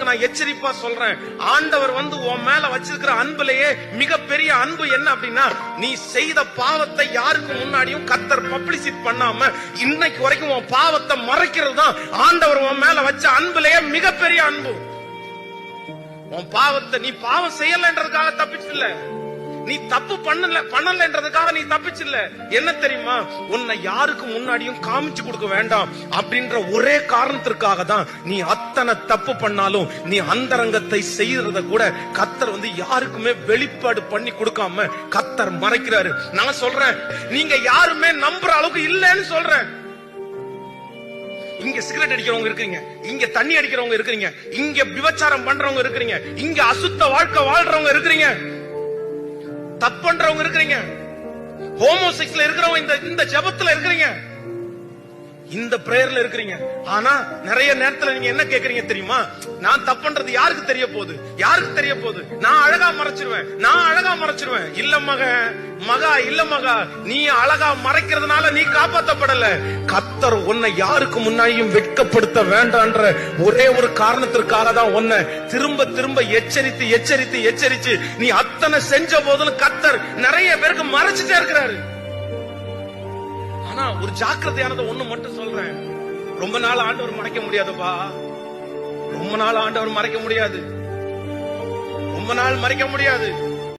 உனக்கு நான் எச்சரிப்பா சொல்றேன். ஆண்டவர் உன் மேல வச்சிருக்கிற அன்புலயே மிகப்பெரிய அன்பு என்ன அப்படின்னா, நீ செய்த பாவத்தை யாருக்கு முன்னாடியும் கர்த்தர் பப்ளிசிட் பண்ணாம இன்னைக்கு வரைக்கும் உன் பாவத்தை மறைக்கிறது தான் ஆண்டவர் உன் மேல வச்ச அன்புலயே மிகப்பெரிய அன்பு. உன் பாவத்தை நீ பாவம் செய்யலன்றதுக்காக தப்பிச்சில்ல, நீ தப்பு பண்ணலன்றதுக்காக நீ தப்பிச்சில்ல. என்ன தெரியுமா, உன்னை யாருக்கு முன்னாடியும் காமிச்சு கொடுக்க வேண்டாம் அப்படின்ற ஒரே காரணத்திற்காக தான் நீ அத்தனை தப்பு பண்ணாலும் நீ அந்தரங்கத்தை செய்யறத கூட கர்த்தர் யாருக்குமே வெளிப்பாடு பண்ணி கொடுக்காம கர்த்தர் மறைக்கிறாரு. நான் சொல்றேன், நீங்க யாருமே நம்புற அளவுக்கு இல்லன்னு சொல்றேன். இங்க சிகரெட் அடிக்கிறவங்க இருக்கீங்க, இங்க தண்ணி அடிக்கிறவங்க இருக்கீங்க, இங்க விபச்சாரம் பண்றவங்க இருக்கீங்க, இங்க அசுத்த வாழ்க்கை வாழ்றவங்க இருக்கீங்க, தப்பு பண்றவங்க இருக்கிறீங்க, ஹோமோசெக்ஸ்ல இருக்கிறவங்க இந்த ஜெபத்துல இருக்கிறீங்க, இந்த பிரேயர்ல இருக்கிறீங்க. ஆனா நிறைய நேரத்துல நீங்க என்ன கேக்குறீங்க தெரியுமா, நான் தப்பு பண்றது யாருக்கு தெரிய போகுது, யாருக்கு தெரிய போகுது, நான் அழகா மறைச்சிருவேன். இல்ல மகா இல்ல மகா, நீ அழகா மறைக்கிறதுனால நீ காப்பாத்தப்படல. கர்த்தர் உன்னை யாருக்கு முன்னாடியும் வெட்கப்படுத்த வேண்டான்ற ஒரே ஒரு காரணத்திற்காக தான் உன்னை திரும்ப திரும்ப எச்சரித்து நீ அத்தனை செஞ்ச போதும் கர்த்தர் நிறைய பேருக்கு மறைச்சிட்டே இருக்கிறாரு. ஆனா ஒரு ஜாக்கிரதையானதை ஒண்ணு மட்டும் சொல்றேன், ரொம்ப நாள் ஆண்டவர் மறைக்க முடியாதுப்பா, ரொம்ப நாள் ஆண்டவர் மறைக்க முடியாது, ரொம்ப நாள் மறைக்க முடியாது.